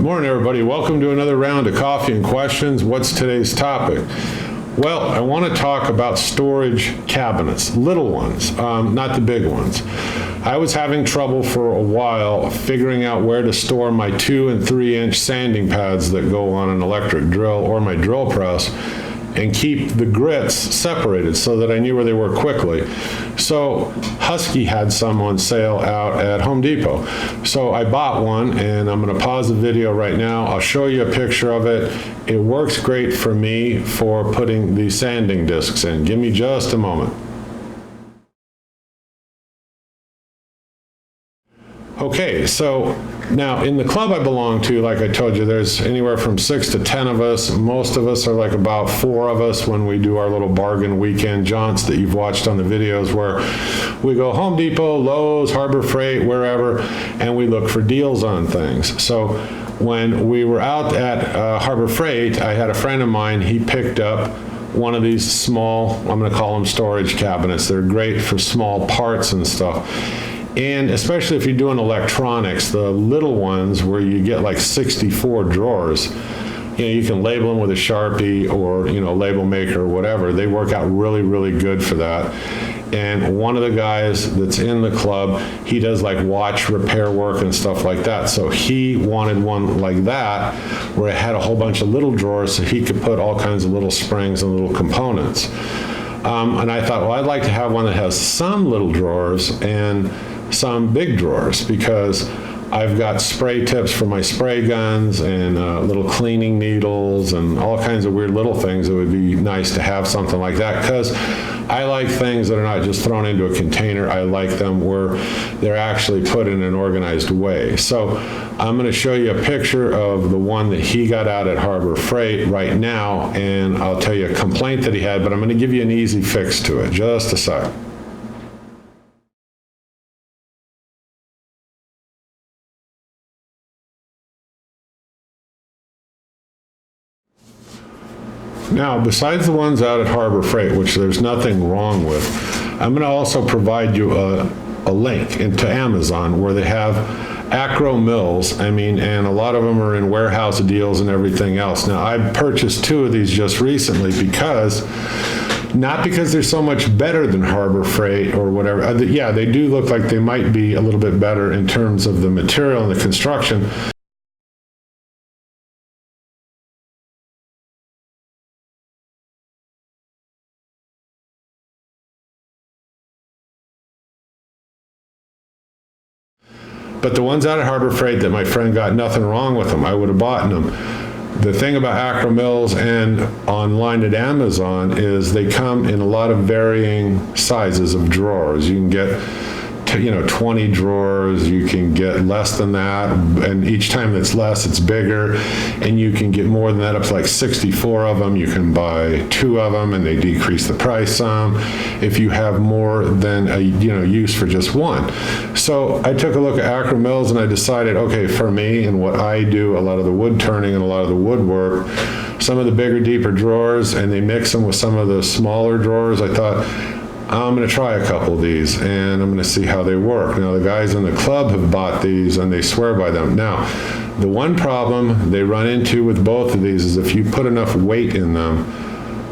Morning, everybody. Welcome to another round of Coffee and Questions. What's today's topic? Well, I want to talk about storage cabinets, little ones, not the big ones. I was having trouble for a while figuring out where to store my 2 and 3 inch sanding pads that go on an electric drill or my drill press, and keep the grits separated so that I knew where they were quickly. So Husky had some on sale out at Home Depot. So I bought one, and I'm gonna pause the video right now. I'll show you a picture of it. It works great for me for putting the sanding discs in. Give me just a moment. Okay, so now in the club I belong to, like I told you, there's anywhere from 6 to 10 of us. Most of us are like about 4 of us when we do our little bargain weekend jaunts that you've watched on the videos, where we go Home Depot, Lowe's, Harbor Freight, wherever, and we look for deals on things. So when we were out at Harbor Freight, I had a friend of mine, he picked up one of these small, I'm gonna call them storage cabinets. They're great for small parts and stuff. And especially if you're doing electronics, the little ones where you get like 64 drawers, you can label them with a Sharpie or, label maker or whatever. They work out really, really good for that. And one of the guys that's in the club, he does like watch repair work and stuff like that. So he wanted one like that where it had a whole bunch of little drawers so he could put all kinds of little springs and little components. And I thought, well, I'd like to have one that has some little drawers and some big drawers, because I've got spray tips for my spray guns and little cleaning needles and all kinds of weird little things. It would be nice to have something like that, because I like things that are not just thrown into a container. I like them where they're actually put in an organized way. So I'm going to show you a picture of the one that he got out at Harbor Freight right now, and I'll tell you a complaint that he had, but I'm going to give you an easy fix to it. Just a sec. Now, besides the ones out at Harbor Freight, which there's nothing wrong with, I'm going to also provide you a link into Amazon where they have Akro-Mils, and a lot of them are in warehouse deals and everything else. Now, I purchased 2 of these just recently not because they're so much better than Harbor Freight or whatever. Yeah, they do look like they might be a little bit better in terms of the material and the construction. But the ones out at Harbor Freight that my friend got, nothing wrong with them. I would have bought them. The thing about Akro-Mils and online at Amazon is they come in a lot of varying sizes of drawers. You can get 20 drawers, you can get less than that, and each time it's less, it's bigger, and you can get more than that, up to like 64 of them. You can buy 2 of them, and they decrease the price some if you have more than a use for just one. So I took a look at Akro-Mils, and I decided, okay, for me and what I do, a lot of the wood turning and a lot of the woodwork, some of the bigger, deeper drawers, and they mix them with some of the smaller drawers, I thought, I'm going to try a couple of these, and I'm going to see how they work. Now, the guys in the club have bought these, and they swear by them. Now, the one problem they run into with both of these is if you put enough weight in them,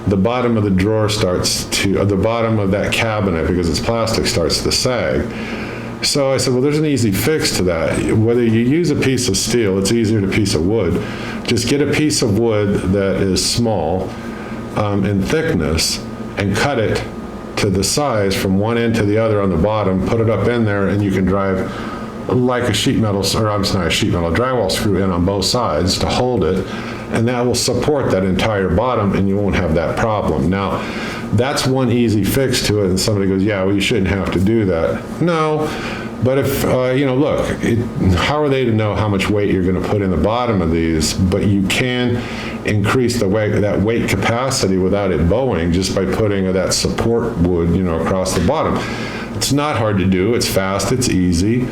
the bottom of the drawer the bottom of that cabinet, because it's plastic, starts to sag. So I said, well, there's an easy fix to that. Whether you use a piece of steel, it's easier than a piece of wood. Just get a piece of wood that is small in thickness and cut it to the size from one end to the other on the bottom, put it up in there, and you can drive like a drywall screw in on both sides to hold it, and that will support that entire bottom, and you won't have that problem. Now, that's one easy fix to it, and somebody goes, yeah, well, you shouldn't have to do that. No, but if, how are they to know how much weight you're going to put in the bottom of these? But you can increase that weight capacity without it bowing just by putting that support wood, across the bottom. It's not hard to do. It's fast. It's easy.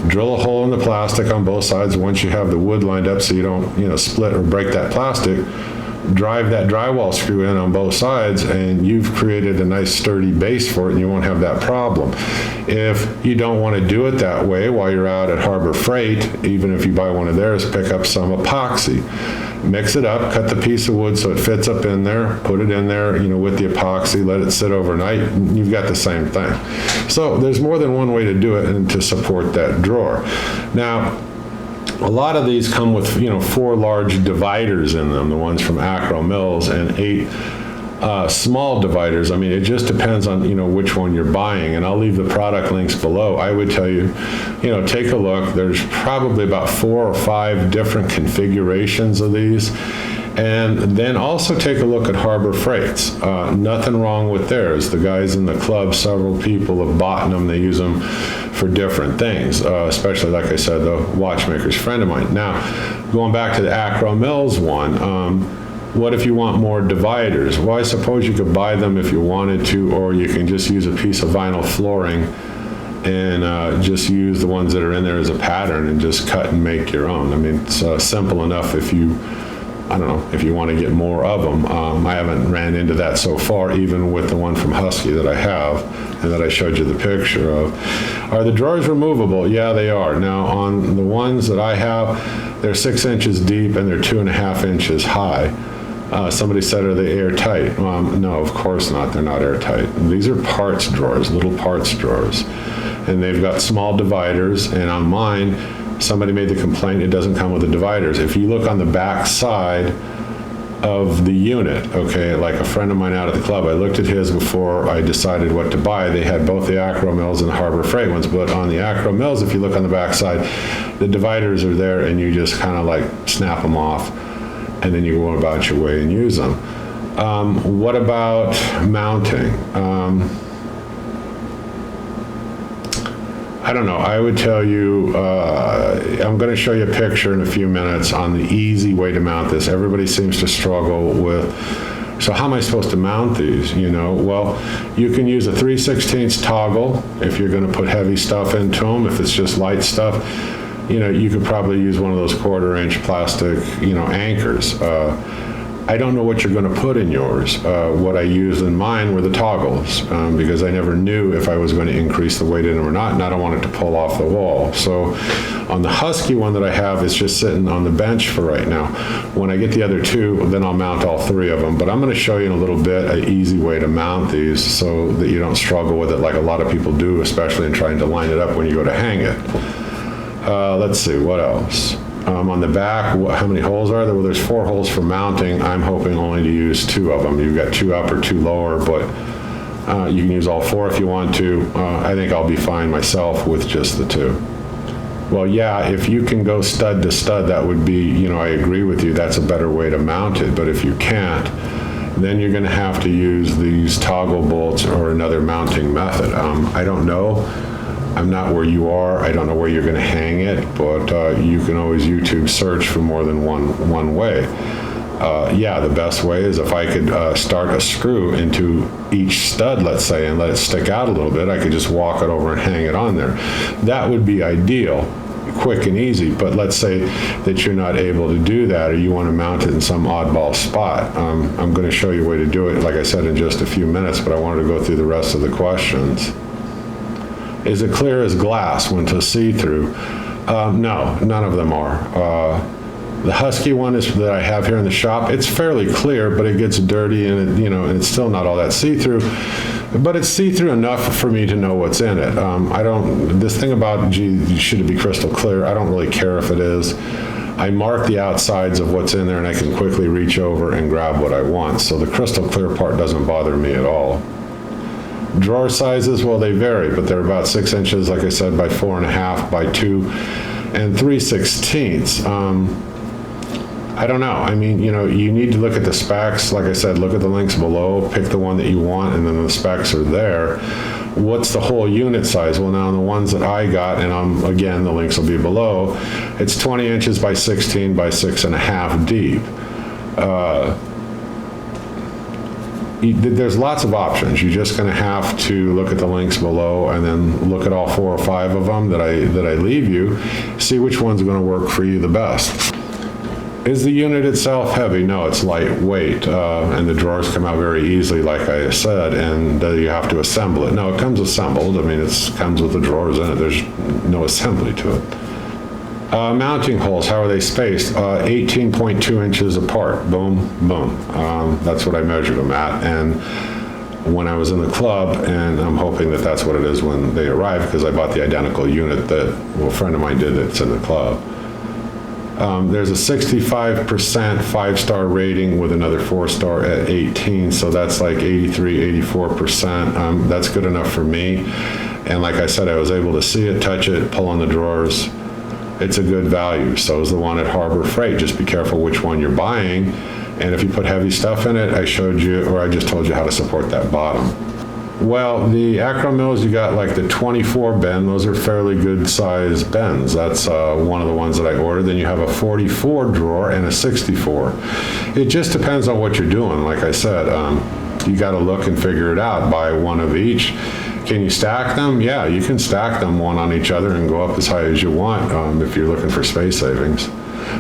Drill a hole in the plastic on both sides once you have the wood lined up so you don't, split or break that plastic. drive that drywall screw in on both sides, and you've created a nice sturdy base for it, and you won't have that problem. If you don't want to do it that way while you're out at Harbor Freight, even if you buy one of theirs, pick up some epoxy. Mix it up, cut the piece of wood so it fits up in there, put it in there, with the epoxy, let it sit overnight, and you've got the same thing. So there's more than one way to do it and to support that drawer. Now, a lot of these come with, 4 large dividers in them, the ones from Akro-Mils, and 8 small dividers. I mean, it just depends on, which one you're buying, and I'll leave the product links below. I would tell you, take a look. There's probably about 4 or 5 different configurations of these. And then also take a look at Harbor Freight's. Nothing wrong with theirs. The guys in the club, several people have bought them. They use them for different things, especially, like I said, the watchmaker's friend of mine. Now, going back to the Akro-Mils one, what if you want more dividers? Well, I suppose you could buy them if you wanted to, or you can just use a piece of vinyl flooring and just use the ones that are in there as a pattern and just cut and make your own. I mean, it's simple enough if you want to get more of them. I haven't ran into that so far, even with the one from Husky that I have and that I showed you the picture of. Are the drawers removable? Yeah, they are. Now, on the ones that I have, they're 6 inches deep and they're 2.5 inches high. Somebody said, are they airtight? No, of course not. They're not airtight. These are parts drawers, little parts drawers. And they've got small dividers, and on mine, somebody made the complaint it doesn't come with the dividers. If you look on the back side of the unit, okay, like a friend of mine out at the club, I looked at his before I decided what to buy. They had both the Akro-Mils and the Harbor Freight ones, but on the Akro-Mils, if you look on the back side, the dividers are there, and you just kind of like snap them off, and then you go about your way and use them. What about mounting? I don't know. I would tell you, I'm going to show you a picture in a few minutes on the easy way to mount this. Everybody seems to struggle with, so how am I supposed to mount these? Well, you can use a 3/16 toggle if you're going to put heavy stuff into them. If it's just light stuff, you could probably use one of those 1/4-inch plastic, anchors. I don't know what you're going to put in yours. What I used in mine were the toggles because I never knew if I was going to increase the weight in them or not, and I don't want it to pull off the wall. So on the Husky one that I have, it's just sitting on the bench for right now. When I get the other 2, then I'll mount all 3 of them. But I'm going to show you in a little bit an easy way to mount these so that you don't struggle with it like a lot of people do, especially in trying to line it up when you go to hang it. Let's see, what else? On the back, how many holes are there? Well, there's 4 holes for mounting. I'm hoping only to use 2 of them. You've got 2 upper, 2 lower, but you can use all 4 if you want to. I think I'll be fine myself with just the 2. Well, yeah, if you can go stud to stud, that would be, I agree with you, that's a better way to mount it. But if you can't, then you're going to have to use these toggle bolts or another mounting method. I don't know. I'm not where you are. I don't know where you're going to hang it, but you can always YouTube search for more than one way. Yeah, the best way is if I could start a screw into each stud, let's say, and let it stick out a little bit, I could just walk it over and hang it on there. That would be ideal, quick and easy, but let's say that you're not able to do that or you want to mount it in some oddball spot. I'm going to show you a way to do it, like I said, in just a few minutes, but I wanted to go through the rest of the questions. Is it clear as glass when to see-through? No, none of them are. The Husky one that I have here in the shop, it's fairly clear, but it gets dirty and and it's still not all that see-through. But it's see-through enough for me to know what's in it. This thing about, should it be crystal clear? I don't really care if it is. I mark the outsides of what's in there and I can quickly reach over and grab what I want. So the crystal clear part doesn't bother me at all. Drawer sizes, well, they vary, but they're about 6 inches, like I said, by 4.5 by 2 and 3/16. I don't know. I mean, you need to look at the specs. Like I said, look at the links below, pick the one that you want, and then the specs are there. What's the whole unit size? Well, now the ones that I got, and again, the links will be below, it's 20 inches by 16 by 6.5 deep. There's lots of options. You're just going to have to look at the links below and then look at all 4 or 5 of them that I leave you, see which one's going to work for you the best. Is the unit itself heavy? No, it's lightweight, and the drawers come out very easily, like I said, and you have to assemble it. No, it comes assembled. I mean, it comes with the drawers in it. There's no assembly to it. Mounting holes, how are they spaced? 18.2 inches apart. Boom, boom. That's what I measured them at. And when I was in the club, and I'm hoping that that's what it is when they arrive, because I bought the identical unit that, well, a friend of mine did that's in the club. There's a 65% 5-star rating with another 4-star at 18, so that's like 83, 84%. That's good enough for me. And like I said, I was able to see it, touch it, pull on the drawers. It's a good value. So is the one at Harbor Freight. Just be careful which one you're buying. And if you put heavy stuff in it, I showed you, or I just told you how to support that bottom. Well, the Akro-Mils, you got like the 24 bend. Those are fairly good size bends. That's one of the ones that I ordered. Then you have a 44 drawer and a 64. It just depends on what you're doing. Like I said, you got to look and figure it out. Buy one of each. Can you stack them? Yeah, you can stack them one on each other and go up as high as you want if you're looking for space savings.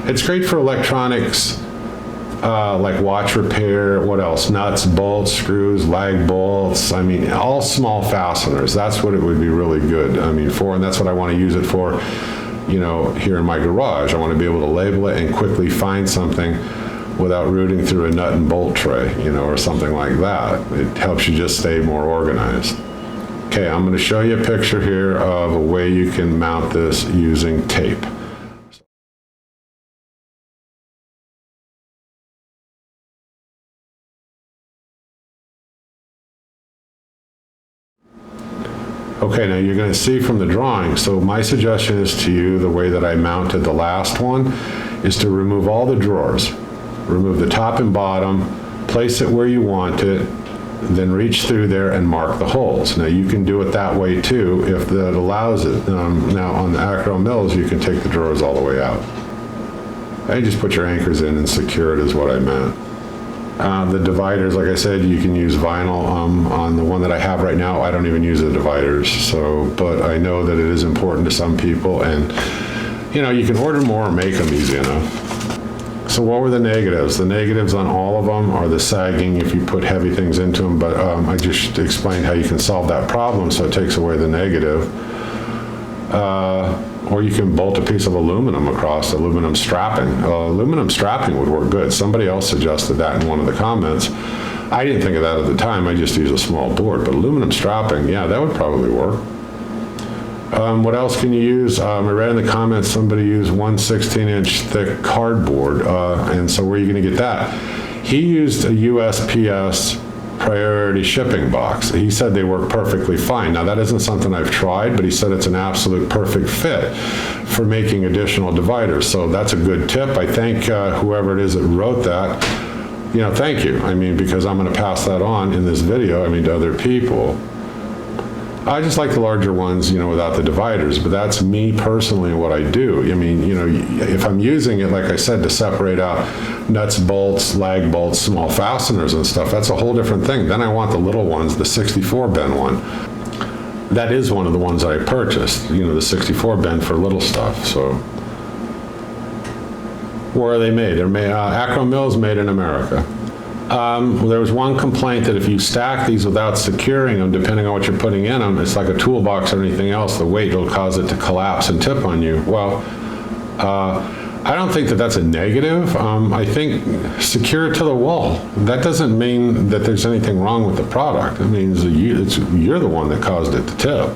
It's great for electronics, like watch repair, what else? Nuts, bolts, screws, lag bolts. I mean, all small fasteners. That's what it would be really good, I mean, for, and that's what I want to use it for, you know, here in my garage. I want to be able to label it and quickly find something without rooting through a nut and bolt tray, you know, or something like that. It helps you just stay more organized. Okay, I'm going to show you a picture here of a way you can mount this using tape. Okay, now you're going to see from the drawing, so my suggestion is to you, the way that I mounted the last one, is to remove all the drawers. Remove the top and bottom, place it where you want it, then reach through there and mark the holes. Now you can do it that way too if that allows it. Now on the Akro-Mils, you can take the drawers all the way out. And just put your anchors in and secure it is what I meant. The dividers, like I said, you can use vinyl. On the one that I have right now, I don't even use the dividers. So, but I know that it is important to some people, and you know, you can order more or make them easy enough. So what were the negatives? The negatives on all of them are the sagging if you put heavy things into them, but I just explained how you can solve that problem so it takes away the negative. Or you can bolt a piece of aluminum across, aluminum strapping. Aluminum strapping would work good. Somebody else suggested that in one of the comments. I didn't think of that at the time. I just used a small board, but aluminum strapping, yeah, that would probably work. What else can you use? I read in the comments somebody used 1/16-inch thick cardboard, and so where are you going to get that? He used a USPS priority shipping box. He said they work perfectly fine. Now that isn't something I've tried, but he said it's an absolute perfect fit for making additional dividers. So that's a good tip. I thank whoever it is that wrote that. You know, thank you. I mean, because I'm going to pass that on in this video, I mean, to other people. I just like the larger ones, you know, without the dividers, but that's me personally what I do. I mean, you know, if I'm using it, like I said, to separate out nuts, bolts, lag bolts, small fasteners and stuff, that's a whole different thing. Then I want the little ones, the 64 bend one. That is one of the ones I purchased, you know, the 64 bend for little stuff, so. Where are they made? They're made, Akro-Mils made in America. There was one complaint that if you stack these without securing them, depending on what you're putting in them, it's like a toolbox or anything else, the weight will cause it to collapse and tip on you. Well, I don't think that that's a negative. I think secure it to the wall. That doesn't mean that there's anything wrong with the product. It means that you're the one that caused it to tip.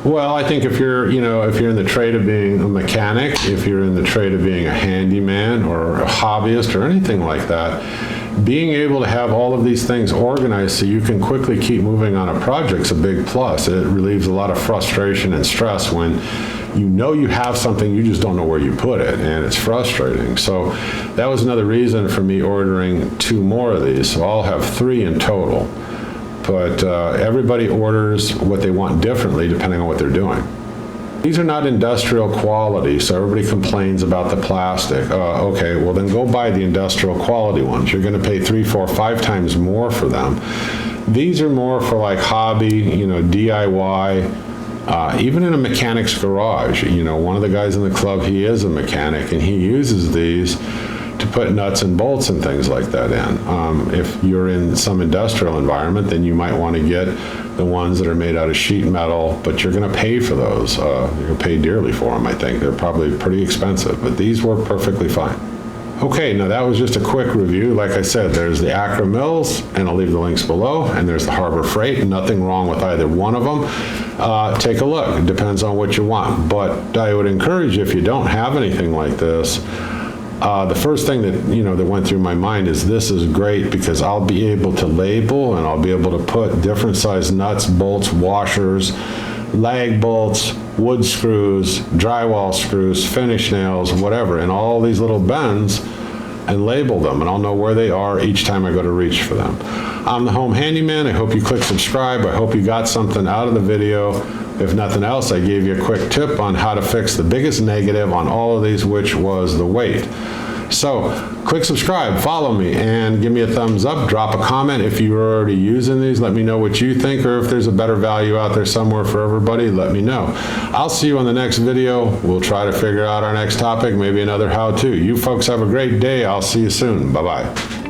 Well, I think if you're, you know, if you're in the trade of being a mechanic, if you're in the trade of being a handyman or a hobbyist or anything like that, being able to have all of these things organized so you can quickly keep moving on a project's a big plus. It relieves a lot of frustration and stress when you know you have something, you just don't know where you put it, and it's frustrating. So that was another reason for me ordering 2 more of these. So I'll have 3 in total. But everybody orders what they want differently depending on what they're doing. These are not industrial quality, so everybody complains about the plastic. Okay, well then go buy the industrial quality ones. You're going to pay 3, 4, 5 times more for them. These are more for like hobby, you know, DIY, Even in a mechanic's garage, you know, one of the guys in the club, he is a mechanic, and he uses these to put nuts and bolts and things like that in. If you're in some industrial environment, then you might want to get the ones that are made out of sheet metal, but you're going to pay for those. You're going to pay dearly for them, I think. They're probably pretty expensive, but these work perfectly fine. Okay, now that was just a quick review. Like I said, there's the Akro-Mils, and I'll leave the links below, and there's the Harbor Freight. Nothing wrong with either one of them. Take a look. It depends on what you want. But I would encourage you, if you don't have anything like this, the first thing that went through my mind is this is great because I'll be able to label and I'll be able to put different size nuts, bolts, washers, lag bolts, wood screws, drywall screws, finish nails, whatever, in all these little bins and label them, and I'll know where they are each time I go to reach for them. I'm the Home Handyman. I hope you click subscribe. I hope you got something out of the video. If nothing else, I gave you a quick tip on how to fix the biggest negative on all of these, which was the weight. So click subscribe, follow me, and give me a thumbs up. Drop a comment if you're already using these. Let me know what you think, or if there's a better value out there somewhere for everybody, let me know. I'll see you on the next video. We'll try to figure out our next topic, maybe another how-to. You folks have a great day. I'll see you soon. Bye-bye.